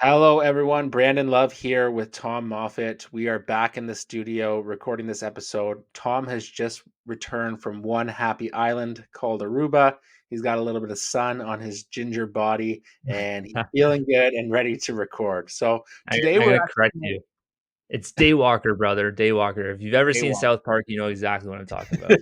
Hello, everyone. Brandon Love here with Tom Moffat. We are back in the studio recording this episode. Tom has just returned from one happy island called Aruba. He's got a little bit of sun on his ginger body and he's feeling good and ready to record. So today I we're gotta correct actually you. It's Daywalker, brother, Daywalker. If you've ever day seen one. South Park, you know exactly what I'm talking about.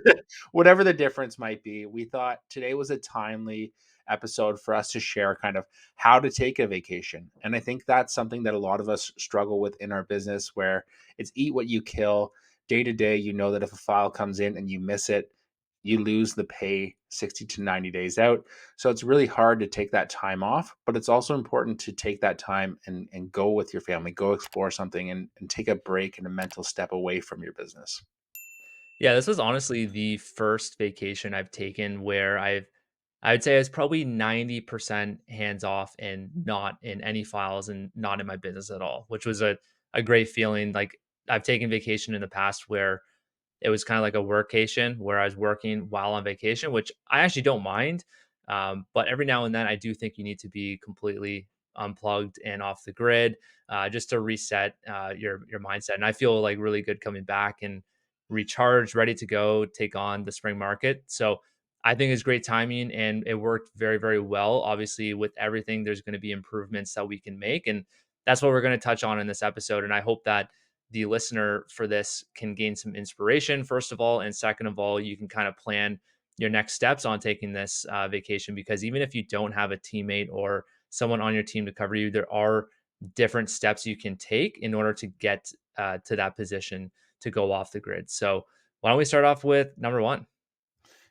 Whatever the difference might be, we thought today was a timely episode for us to share kind of how to take a vacation. And I think that's something that a lot of us struggle with in our business where it's eat what you kill. Day to day, you know that if a file comes in and you miss it, you lose the pay 60 to 90 days out. So it's really hard to take that time off, but it's also important to take that time and go with your family, go explore something and take a break and a mental step away from your business. Yeah, this was honestly the first vacation I've taken where I would say it's probably 90% hands off and not in any files and not in my business at all, which was a great feeling. Like I've taken vacation in the past where it was kind of like a workation where I was working while on vacation, which I actually don't mind. But every now and then, I do think you need to be completely unplugged and off the grid, just to reset your mindset. And I feel like really good coming back and recharged, ready to go, take on the spring market. So I think it's great timing, and it worked very, very well. Obviously, with everything, there's going to be improvements that we can make, and that's what we're going to touch on in this episode. And I hope that the listener for this can gain some inspiration, first of all. And second of all, you can kind of plan your next steps on taking this vacation, because even if you don't have a teammate or someone on your team to cover you, there are different steps you can take in order to get to that position to go off the grid. So, why don't we start off with number one?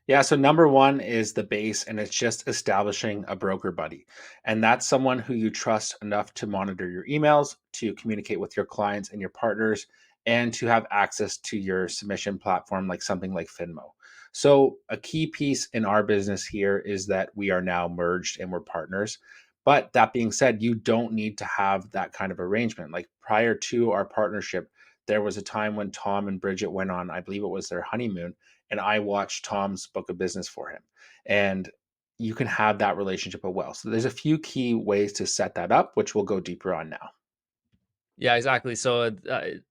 Yeah, so number one is the base, and it's just establishing a broker buddy. And that's someone who you trust enough to monitor your emails, to communicate with your clients and your partners, and to have access to your submission platform, like something like Finmo. So, a key piece in our business here is that we are now merged and we're partners. But that being said, you don't need to have that kind of arrangement. Like prior to our partnership, there was a time when Tom and Bridget went on, I believe it was their honeymoon, and I watched Tom's book of business for him. And you can have that relationship as well. So there's a few key ways to set that up, which we'll go deeper on now. Yeah, exactly. So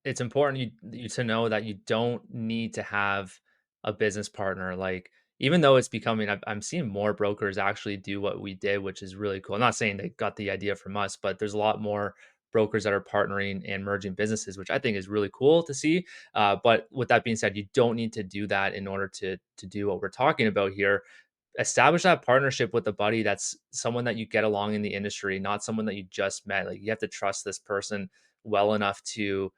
it's important you to know that you don't need to have a business partner. Like even though it's becoming, I'm seeing more brokers actually do what we did, which is really cool. I'm not saying they got the idea from us, but there's a lot more brokers that are partnering and merging businesses, which I think is really cool to see. But with that being said, you don't need to do that in order to do what we're talking about here. Establish that partnership with a buddy that's someone that you get along in the industry, not someone that you just met. Like you have to trust this person well enough to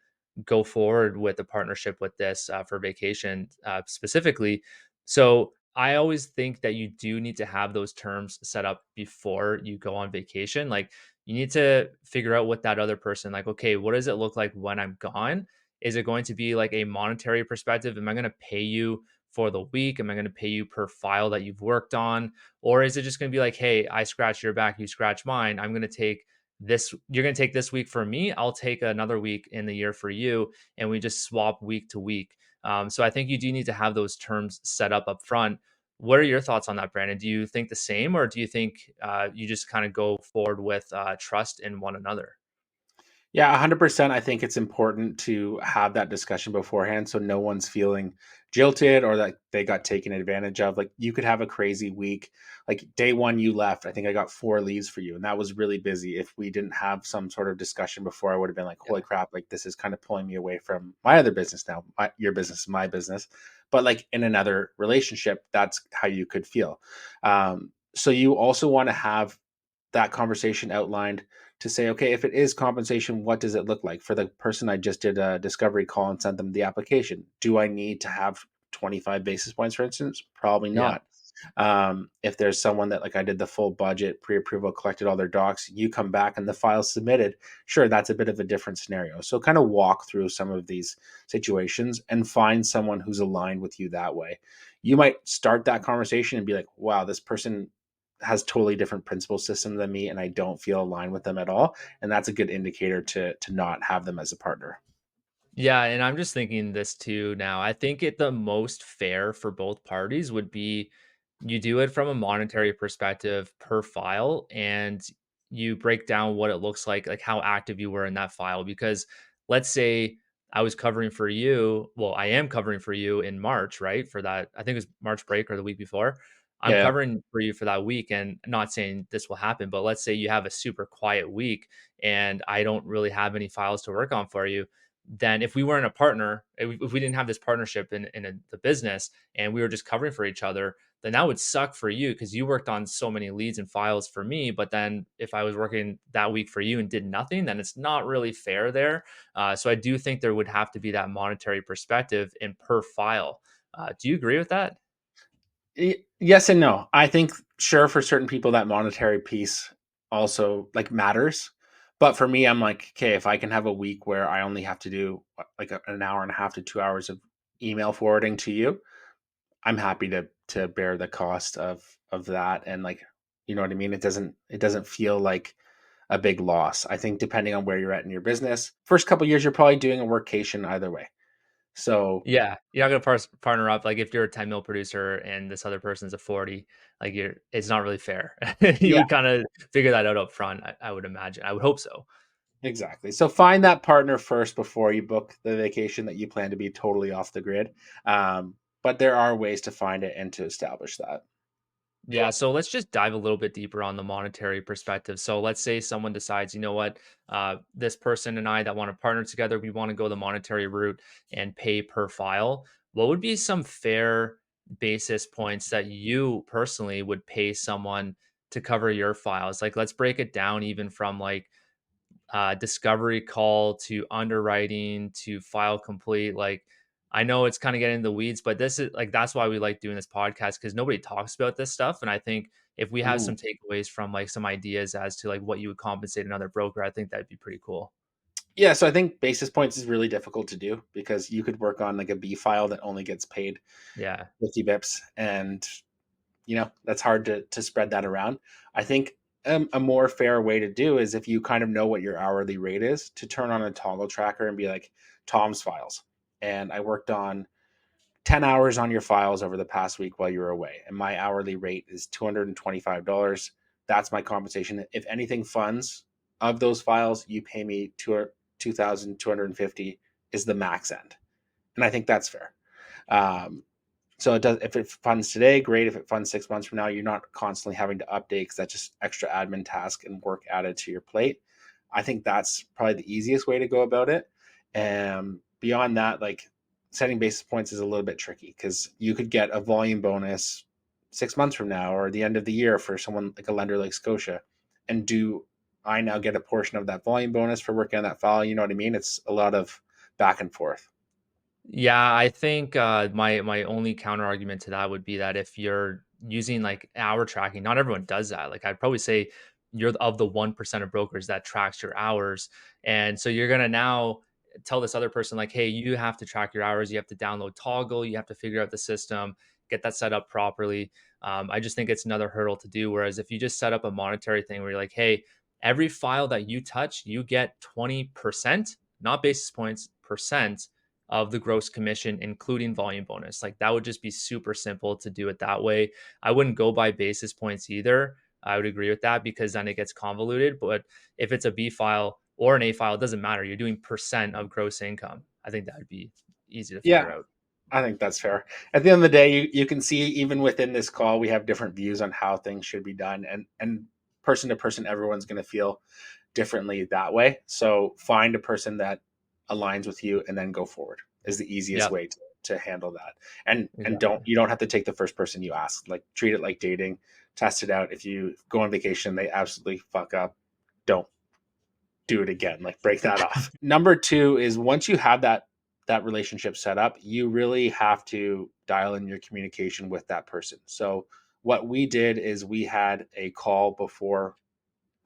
go forward with a partnership with this for vacation specifically. So I always think that you do need to have those terms set up before you go on vacation. Like you need to figure out what that other person, like, okay, what does it look like when I'm gone? Is it going to be like a monetary perspective? Am I going to pay you for the week? Am I going to pay you per file that you've worked on? Or is it just going to be like, hey, I scratch your back, you scratch mine. I'm going to take this, you're going to take this week for me. I'll take another week in the year for you. And we just swap week to week. So I think you do need to have those terms set up front. What are your thoughts on that, Brandon? Do you think the same, or do you think you just kind of go forward with trust in one another? Yeah, 100%. I think it's important to have that discussion beforehand so no one's feeling jilted or that they got taken advantage of. Like you could have a crazy week. Like day one, you left. I think I got four leads for you, and that was really busy. If we didn't have some sort of discussion before, I would have been like, holy Yeah. crap, like this is kind of pulling me away from my other business now. Your business is my business. But like in another relationship, that's how you could feel. So you also want to have that conversation outlined to say, okay, if it is compensation, what does it look like? For the person I just did a discovery call and sent them the application, do I need to have 25 basis points, for instance? Probably Yeah. not. If there's someone that like I did the full budget pre-approval, collected all their docs, you come back and the file submitted, sure, that's a bit of a different scenario. So kind of walk through some of these situations and find someone who's aligned with you that way. You might start that conversation and be like, wow, this person has totally different principle system than me and I don't feel aligned with them at all. And that's a good indicator to not have them as a partner. Yeah, and I'm just thinking this too now. I think it the most fair for both parties would be you do it from a monetary perspective per file, and you break down what it looks like how active you were in that file. Because let's say I was covering for you, well, I am covering for you in March, right? For that, I think it was March break or the week before. I'm Yeah. covering for you for that week, and not saying this will happen, but let's say you have a super quiet week and I don't really have any files to work on for you. Then, if we weren't a partner, if we didn't have this partnership in the business and we were just covering for each other, then that would suck for you because you worked on so many leads and files for me. But then if I was working that week for you and did nothing, then it's not really fair there. So I do think there would have to be that monetary perspective in per file. Do you agree with that? Yes and no. I think sure for certain people that monetary piece also like matters. But for me, I'm like, okay, if I can have a week where I only have to do like an hour and a half to 2 hours of email forwarding to you, I'm happy to bear the cost of that. And like, you know what I mean? It doesn't feel like a big loss. I think depending on where you're at in your business, first couple years you're probably doing a workation either way. So Yeah, you're not gonna partner up. Like if you're a 10 mil producer and this other person's a 40, like it's not really fair. You yeah, would kind of figure that out up front. I would imagine. I would hope so. exactly. So find that partner first before you book the vacation that you plan to be totally off the grid. But there are ways to find it and to establish that. Yeah, so let's just dive a little bit deeper on the monetary perspective. So let's say someone decides, you know what, this person and I that want to partner together, we want to go the monetary route and pay per file. What would be some fair basis points that you personally would pay someone to cover your files? Like, let's break it down even from like discovery call to underwriting to file complete. Like, I know it's kind of getting in the weeds, but this is like that's why we like doing this podcast because nobody talks about this stuff. And I think if we have Mm. some takeaways from like some ideas as to like what you would compensate another broker, I think that'd be pretty cool. Yeah, so I think basis points is really difficult to do because you could work on like a B file that only gets paid Yeah. 50 bips, and that's hard to spread that around. I think a more fair way to do is if you kind of know what your hourly rate is, to turn on a toggle tracker and be like Tom's files, and I worked on 10 hours on your files over the past week while you were away, and my hourly rate is $225. That's my compensation. If anything funds of those files, you pay me 2,250 is the max end, and I think that's fair. um, so it does. If it funds today, great. If it funds 6 months from now, you're not constantly having to update because that's just extra admin task and work added to your plate. I think that's probably the easiest way to go about it. And beyond that, like setting basis points is a little bit tricky because you could get a volume bonus 6 months from now or the end of the year for someone like a lender like Scotia. And do I now get a portion of that volume bonus for working on that file? You know what I mean? It's a lot of back and forth. Yeah, I think my only counter argument to that would be that if you're using like hour tracking, not everyone does that. Like I'd probably say you're of the 1% of brokers that tracks your hours. And so you're gonna now tell this other person, like, hey, you have to track your hours, you have to download Toggle, you have to figure out the system, get that set up properly. I just think it's another hurdle to do. Whereas if you just set up a monetary thing where you're like, hey, every file that you touch, you get 20%, not basis points, percent of the gross commission, including volume bonus. Like that would just be super simple to do it that way. I wouldn't go by basis points either. I would agree with that because then it gets convoluted. But if it's a B file or an A file, it doesn't matter. You're doing percent of gross income. I think that would be easy to Yeah, figure out. I think that's fair. At the end of the day, you can see even within this call, we have different views on how things should be done, and person to person, everyone's going to feel differently that way. So find a person that aligns with you, and then go forward is the easiest Yep, way to handle that. And don't exactly. you don't have to take the first person you ask. Like treat it like dating, test it out. If you go on vacation, they absolutely fuck up. Don't do it again. Like break that off. Number two is once you have that relationship set up, you really have to dial in your communication with that person. So what we did is we had a call before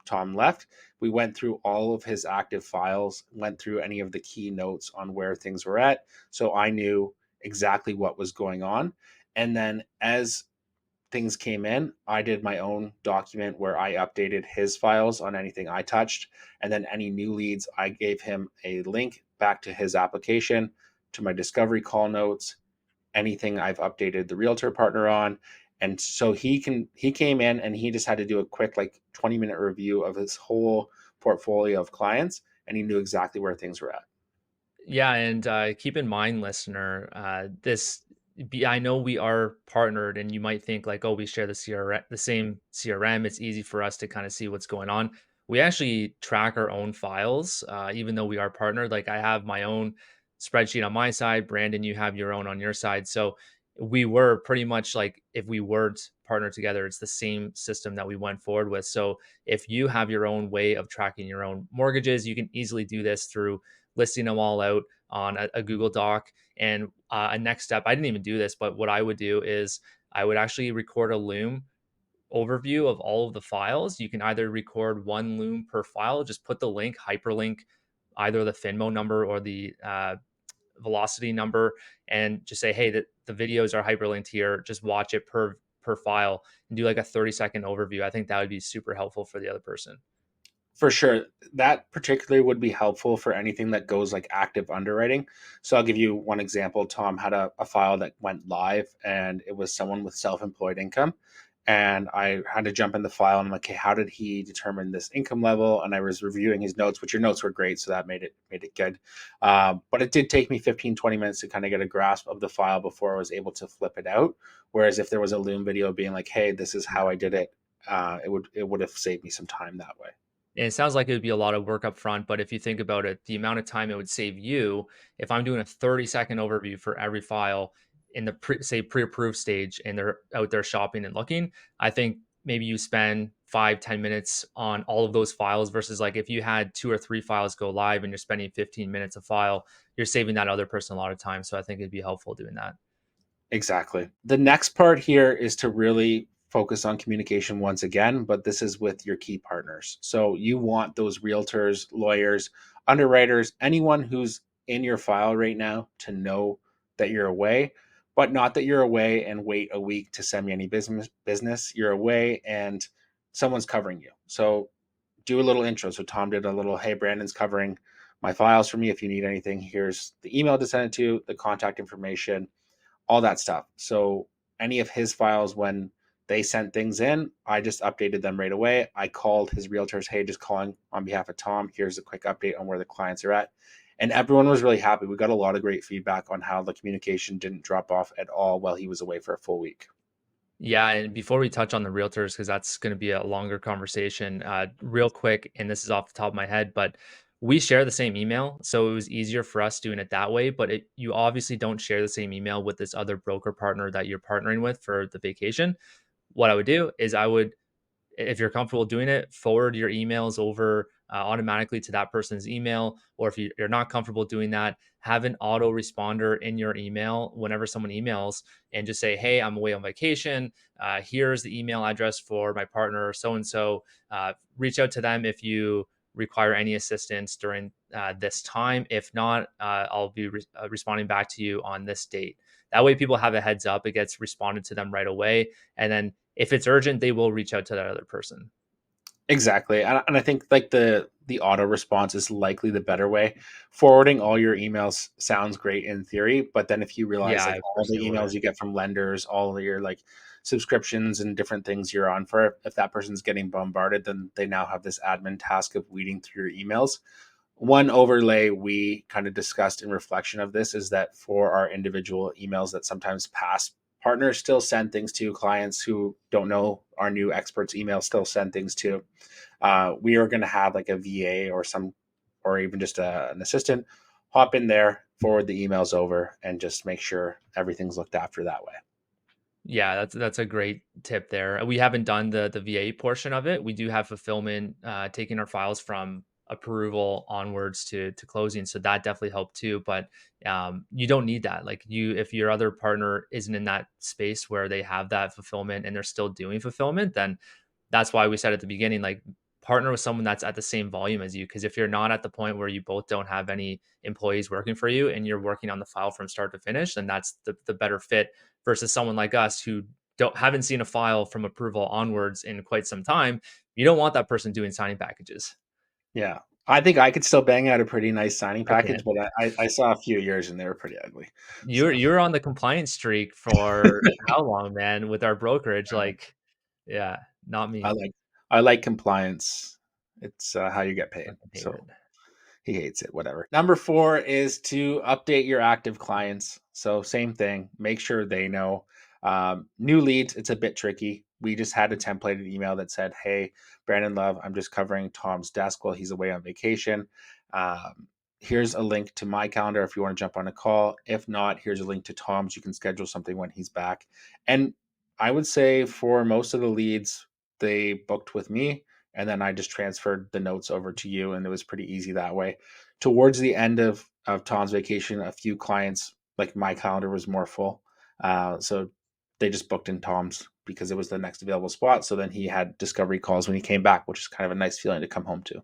Tom left. We went through all of his active files, went through any of the key notes on where things were at. So I knew exactly what was going on. And then as things came in, I did my own document where I updated his files on anything I touched. And then any new leads, I gave him a link back to his application, to my discovery call notes, anything I've updated the realtor partner on. And so he came in and he just had to do a quick like 20-minute review of his whole portfolio of clients, and he knew exactly where things were at. Yeah, and keep in mind, listener, I know we are partnered, and you might think like, oh, we share the same CRM. It's easy for us to kind of see what's going on. We actually track our own files, even though we are partnered. Like I have my own spreadsheet on my side, Brandon, you have your own on your side. So we were pretty much like if we weren't partnered together, it's the same system that we went forward with. So if you have your own way of tracking your own mortgages, you can easily do this through listing them all out on a Google Doc. And a next step, I didn't even do this, but what I would do is I would actually record a Loom overview of all of the files. You can either record one Loom per file, just put the link, hyperlink either the Finmo number or the velocity number, and just say, hey, the videos are hyperlinked here. Just watch it per file and do like a 30-second overview. I think that would be super helpful for the other person. For sure. That particularly would be helpful for anything that goes like active underwriting. So I'll give you one example. Tom had a file that went live and it was someone with self-employed income. And I had to jump in the file and I'm like, okay, how did he determine this income level? And I was reviewing his notes, which your notes were great. So that made it good. But it did take me 15-20 minutes to kind of get a grasp of the file before I was able to flip it out. Whereas if there was a Loom video being like, hey, this is how I did it, it would have saved me some time that way. And it sounds like it would be a lot of work up front, but if you think about it, the amount of time it would save you, if I'm doing a 30-second overview for every file in the say pre-approved stage and they're out there shopping and looking, I think maybe you spend 5-10 minutes on all of those files versus like if you had 2 or 3 files go live and you're spending 15 minutes a file, you're saving that other person a lot of time. So I think it'd be helpful doing that. Exactly. The next part here is to really focus on communication once again, but this is with your key partners. So you want those realtors, lawyers, underwriters, anyone who's in your file right now to know that you're away, but not that you're away and wait a week to send me any business. You're away and someone's covering you. So do a little intro. So Tom did a little, hey, Brandon's covering my files for me. If you need anything, here's the email to send it to, the contact information, all that stuff. So any of his files, when they sent things in, I just updated them right away. I called his realtors, hey, just calling on behalf of Tom. Here's a quick update on where the clients are at. And everyone was really happy. We got a lot of great feedback on how the communication didn't drop off at all while he was away for a full week. Yeah, and before we touch on the realtors, because that's going to be a longer conversation, real quick, and this is off the top of my head, but we share the same email, so it was easier for us doing it that way. But you obviously don't share the same email with this other broker partner that you're partnering with for the vacation. What I would do is I would, if you're comfortable doing it, forward your emails over automatically to that person's email. Or if you're not comfortable doing that, have an auto responder in your email whenever someone emails and just say, hey, I'm away on vacation. Here's the email address for my partner, so and so. Reach out to them if you require any assistance during this time. If not, I'll be responding back to you on this date. That way, people have a heads up. It gets responded to them right away. And then if it's urgent, they will reach out to that other person. Exactly. And I think like the auto response is likely the better way. Forwarding all your emails sounds great in theory, but then if you realize Yeah, like I all the personally would. emails you get from lenders, all of your like subscriptions and different things you're on for, if that person's getting bombarded, then they now have this admin task of weeding through your emails. One overlay we kind of discussed in reflection of this is that for our individual emails that sometimes past partners still send things to, clients who don't know our new experts email still send things to, we are going to have like a VA or even just an assistant hop in there, forward the emails over, and just make sure everything's looked after that way. Yeah, that's a great tip there. We haven't done the VA portion of it. We do have fulfillment, taking our files from approval onwards to closing, so that definitely helped too. But you don't need that. Like if your other partner isn't in that space where they have that fulfillment and they're still doing fulfillment, then that's why we said at the beginning, like partner with someone that's at the same volume as you. Because if you're not at the point where you both don't have any employees working for you and you're working on the file from start to finish, then that's the better fit versus someone like us who haven't seen a file from approval onwards in quite some time. You don't want that person doing signing packages. Yeah. I think I could still bang out a pretty nice signing I package, can't. but I saw a few of yours and they were pretty ugly. You're So you're on the compliance streak for how long, man, with our brokerage? Like, yeah, not I me. like I like compliance. It's how you get paid. Fucking hate it. So he hates it, whatever. Number 4 is to update your active clients. So same thing, make sure they know. New leads, it's a bit tricky. We just had a templated email that said, "Hey, Brandon Love, I'm just covering Tom's desk while he's away on vacation. Here's a link to my calendar if you want to jump on a call. If not, here's a link to Tom's. You can schedule something when he's back." And I would say for most of the leads, they booked with me, and then I just transferred the notes over to you, and it was pretty easy that way. Towards the end of Tom's vacation, a few clients, like my calendar was more full, so they just booked in Tom's because it was the next available spot. So then he had discovery calls when he came back, which is kind of a nice feeling to come home to.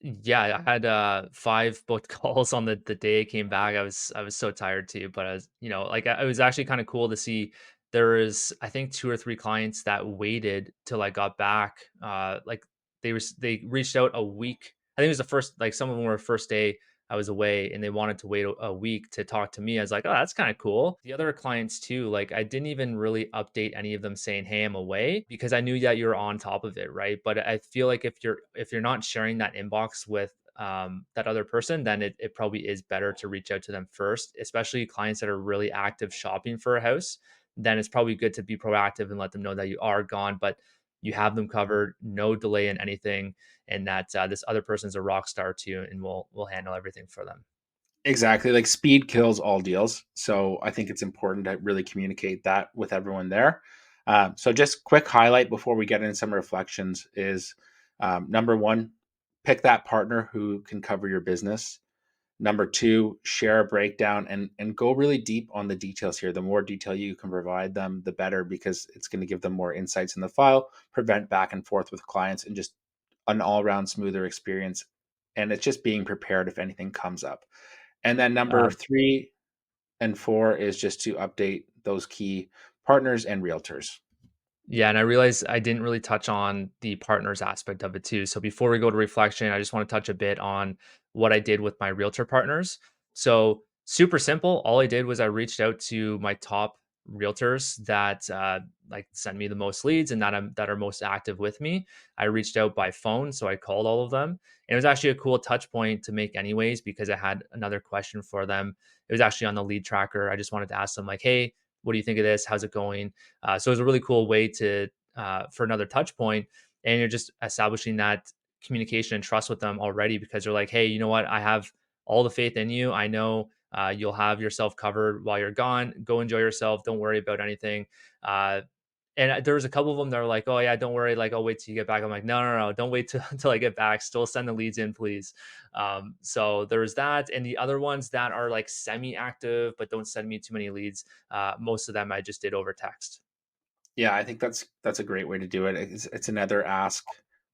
Yeah, I had 5 booked calls on the day I came back. I was so tired too, but I was, like it was actually kind of cool to see there was I think 2 or 3 clients that waited till I got back. Like they reached out a week. I think it was the first like some of them were first day I was away and they wanted to wait a week to talk to me. I was like, "Oh, that's kind of cool." The other clients too, like I didn't even really update any of them saying, "Hey, I'm away," because I knew that you're on top of it, right? But I feel like if you're not sharing that inbox with that other person, then it probably is better to reach out to them first, especially clients that are really active shopping for a house. Then it's probably good to be proactive and let them know that you are gone, but you have them covered, no delay in anything, and that this other person's a rock star too, and we'll handle everything for them. Exactly. Like speed kills all deals. So I think it's important to really communicate that with everyone there. So just quick highlight before we get into some reflections is number one, pick that partner who can cover your business. Number two, share a breakdown and go really deep on the details here. The more detail you can provide them, the better because it's going to give them more insights in the file, prevent back and forth with clients, and just an all around smoother experience. And it's just being prepared if anything comes up. And then number Um, 3 and 4 is just to update those key partners and realtors. Yeah, and I realized I didn't really touch on the partners aspect of it too. So before we go to reflection, I just want to touch a bit on what I did with my realtor partners. So super simple. All I did was I reached out to my top realtors that like send me the most leads and that are most active with me. I reached out by phone, so I called all of them. And it was actually a cool touch point to make anyways because I had another question for them. It was actually on the lead tracker. I just wanted to ask them like, "Hey, what do you think of this? How's it going?" So it was a really cool way to for another touch point, and you're just establishing that communication and trust with them already because they're like, hey, you know what? I have all the faith in you. I know you'll have yourself covered while you're gone. Go enjoy yourself. Don't worry about anything. Uh, and there was a couple of them that were like, "Oh yeah, don't worry. Like, I'll wait till you get back." I'm like, "No, no, no, don't wait till, until I get back. Still send the leads in, please." So there's that, and the other ones that are like semi-active but don't send me too many leads. Most of them I just did over text. Yeah, I think that's a great way to do it. It's another ask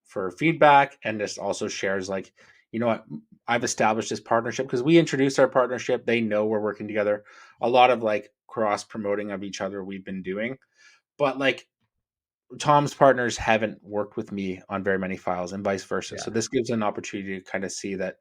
for feedback and this also shares like, you know what, I've established this partnership because we introduced our partnership. They know we're working together. A lot of like cross promoting of each other we've been doing. But like Tom's partners haven't worked with me on very many files and vice versa. So Yeah. this gives an opportunity to kind of see that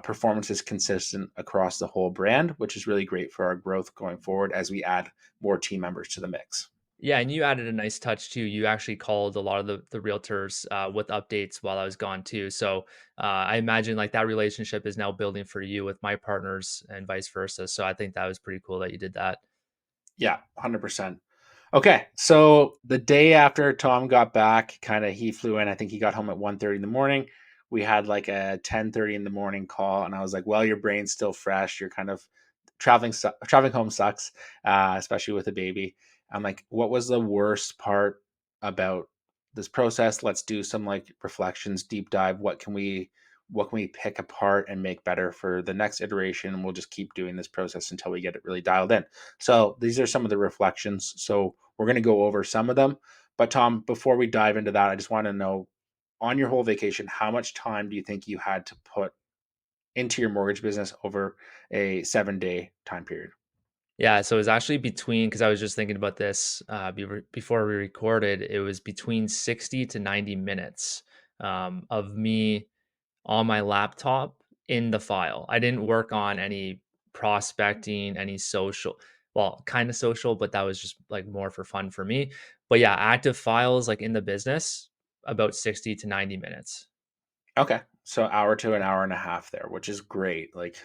performance is consistent across the whole brand, which is really great for our growth going forward as we add more team members to the mix. Yeah, and you added a nice touch too. You actually called a lot of the realtors with updates while I was gone too. So I imagine like that relationship is now building for you with my partners and vice versa. So I think that was pretty cool that you did that. Yeah, 100%. Okay, so the day after Tom got back, kind of he flew in. I think he got home at 1:30 in the morning. We had like a 10:30 in the morning call, and I was like, "Well, your brain's still fresh. You're kind of traveling home sucks, especially with a baby." I'm like, "What was the worst part about this process? Let's do some like reflections, deep dive. What can we pick apart and make better for the next iteration? And we'll just keep doing this process until we get it really dialed in." So these are some of the reflections. So we're going to go over some of them. But Tom, before we dive into that, I just want to know on your whole vacation, how much time do you think you had to put into your mortgage business over a 7 day time period? Yeah, so it was actually between because I was just thinking about this before we recorded. It was between 60 to 90 minutes of me on my laptop in the file. I didn't work on any prospecting, any social, well, kind of social, but that was just like more for fun for me. But yeah, active files like in the business, about 60 to 90 minutes. Okay. So hour to an hour and a half there, which is great. Like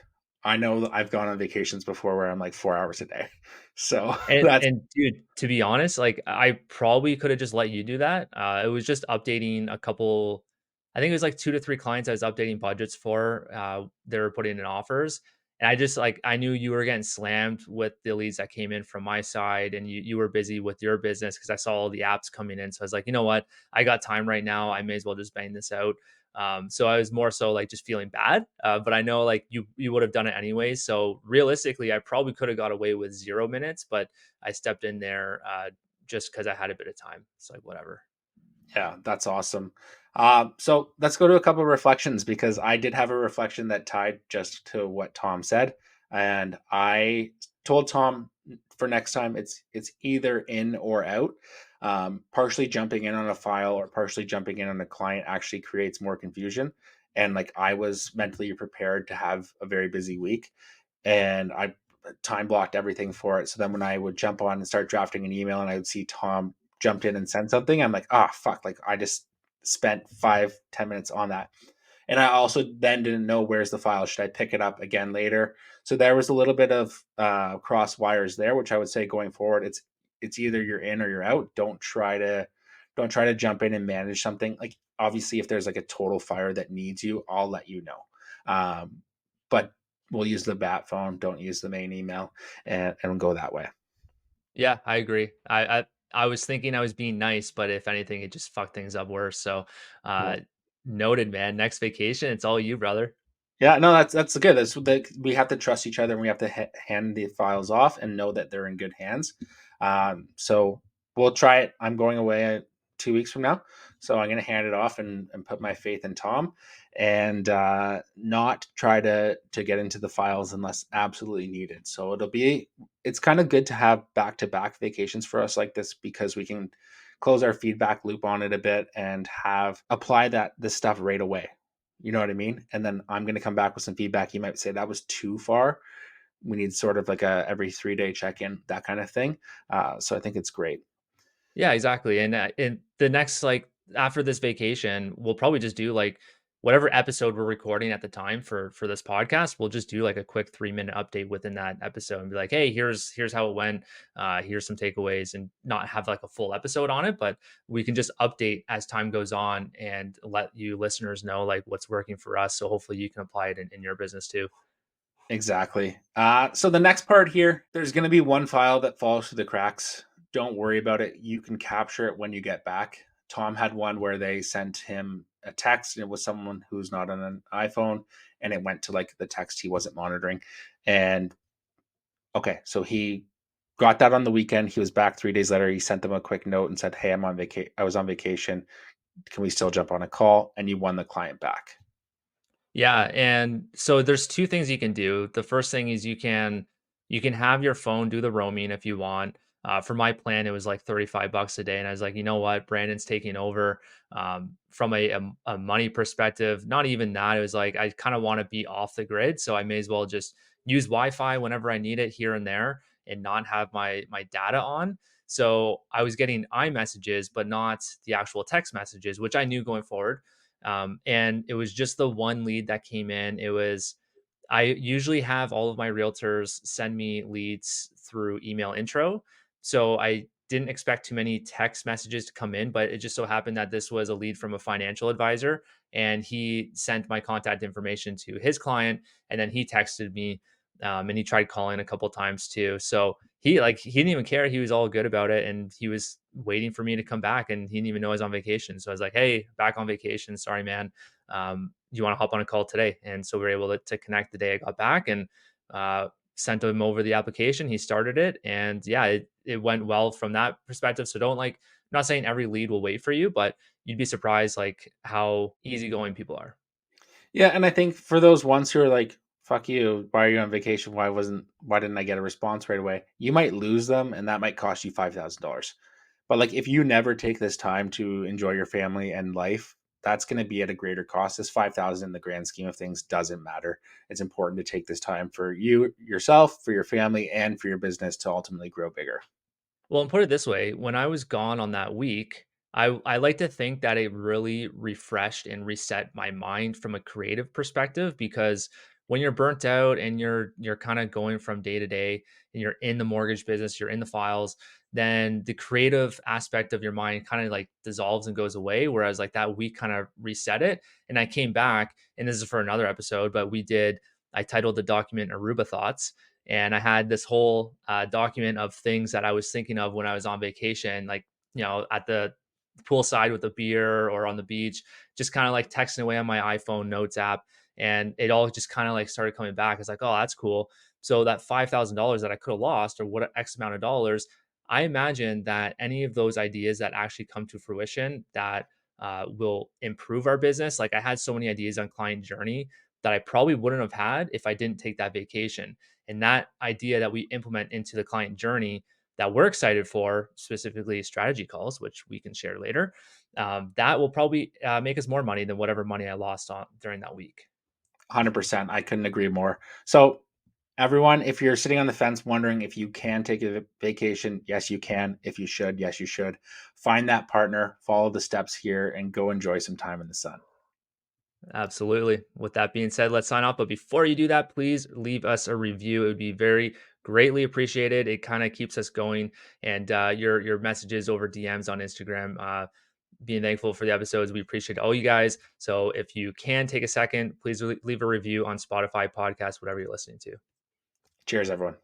I know that I've gone on vacations before where I'm like 4 hours a day. So that's And dude, to be honest, like I probably could have just let you do that. It was just updating a couple. I think it was like 2 to 3 clients I was updating budgets for. They were putting in offers, and I just like I knew you were getting slammed with the leads that came in from my side, and you were busy with your business because I saw all the apps coming in. So I was like, you know what, I got time right now. I may as well just bang this out. So I was more so like just feeling bad, but I know like you would have done it anyway. So realistically, I probably could have got away with 0 minutes, but I stepped in there just because I had a bit of time. It's like whatever. Yeah, that's awesome. So let's go to a couple of reflections because I did have a reflection that tied just to what Tom said, and I told Tom for next time it's either in or out. Partially jumping in on a file or partially jumping in on a client actually creates more confusion. And like I was mentally prepared to have a very busy week, and I time blocked everything for it. So then when I would jump on and start drafting an email and I would see Tom jumped in and sent something, I'm like, ah, fuck, like I just spent 5-10 minutes on that. And I also then didn't know where's the file. Should I pick it up again later? So there was a little bit of cross wires there, which I would say going forward, it's either you're in or you're out. Don't try to jump in and manage something. Like obviously, if there's like a total fire that needs you, I'll let you know. But we'll use the bat phone. Don't use the main email, and go that way. Yeah, I agree. I was thinking I was being nice, but if anything, it just fucked things up worse. So, Yeah. uh, noted, man. Next vacation, it's all you, brother. Yeah, no, that's good. That's that we have to trust each other, and we have to hand the files off and know that they're in good hands. So we'll try it. I'm going away 2 weeks from now, so I'm going to hand it off and put my faith in Tom, and not try to get into the files unless absolutely needed. So it's kind of good to have back to back vacations for us like this because we can close our feedback loop on it a bit and have apply that this stuff right away. You know what I mean? And then I'm going to come back with some feedback. You might say that was too far. We need sort of like a every 3 day check in, that kind of thing. So I think it's great. Yeah, exactly. And in the next like after this vacation, we'll probably just do like whatever episode we're recording at the time for this podcast. We'll just do like a quick 3 minute update within that episode and be like, hey, here's how it went. Here's some takeaways, and not have like a full episode on it, but we can just update as time goes on and let you listeners know like what's working for us. So hopefully you can apply it in your business too. Exactly. So the next part here, there's going to be one file that falls through the cracks. Don't worry about it. You can capture it when you get back. Tom had one where they sent him a text and it was someone who's not on an iPhone, and it went to like the text he wasn't monitoring. And okay, so he got that on the weekend. He was back 3 days later. He sent them a quick note and said, "Hey, I'm on vacation. I was on vacation. Can we still jump on a call?" And you won the client back. Yeah, and so there's 2 things you can do. The first thing is you can have your phone do the roaming if you want. For my plan, it was like 35 bucks a day, and I was like, you know what, Brandon's taking over. From a money perspective, not even that. It was like I kind of want to be off the grid, so I may as well just use Wi-Fi whenever I need it here and there, and not have my data on. So I was getting iMessages, but not the actual text messages, which I knew going forward. And it was just the one lead that came in. I usually have all of my realtors send me leads through email intro. So I didn't expect too many text messages to come in, but it just so happened that this was a lead from a financial advisor, and he sent my contact information to his client, and then he texted me, and he tried calling a couple times too. So he didn't even care. He was all good about it, and he was waiting for me to come back, and he didn't even know I was on vacation. So I was like, "Hey, back on vacation. Sorry, man. You want to hop on a call today?" And so we were able to connect the day I got back, and sent him over the application. He started it, and yeah, it went well from that perspective. So don't like. I'm not saying every lead will wait for you, but you'd be surprised like how easygoing people are. Yeah, and I think for those ones who are like, "Fuck you, why are you on vacation? Why didn't I get a response right away?" You might lose them, and that might cost you $5,000. But like, if you never take this time to enjoy your family and life, that's going to be at a greater cost. This 5,000 in the grand scheme of things doesn't matter. It's important to take this time for you, yourself, for your family, and for your business to ultimately grow bigger. Well, and put it this way, when I was gone on that week, I like to think that it really refreshed and reset my mind from a creative perspective because when you're burnt out and you're kind of going from day to day and you're in the mortgage business, you're in the files, then the creative aspect of your mind kind of like dissolves and goes away. Whereas like that week kind of reset it. And I came back, and this is for another episode, but I titled the document Aruba Thoughts, and I had this whole document of things that I was thinking of when I was on vacation, like at the poolside with a beer or on the beach, just kind of like texting away on my iPhone notes app, and it all just kind of like started coming back. It's like, oh, that's cool. So that $5,000 that I could have lost, or what X amount of dollars, I imagine that any of those ideas that actually come to fruition that will improve our business. Like I had so many ideas on client journey that I probably wouldn't have had if I didn't take that vacation. And that idea that we implement into the client journey that we're excited for, specifically strategy calls, which we can share later, that will probably make us more money than whatever money I lost on during that week. 100%. I couldn't agree more. So, everyone, if you're sitting on the fence wondering if you can take a vacation, yes, you can. If you should, yes, you should. Find that partner, follow the steps here, and go enjoy some time in the sun. Absolutely. With that being said, let's sign off. But before you do that, please leave us a review. It would be very greatly appreciated. It kind of keeps us going. And your messages over DMs on Instagram, being thankful for the episodes. We appreciate all you guys. So if you can take a second, please leave a review on Spotify, podcast, whatever you're listening to. Cheers, everyone.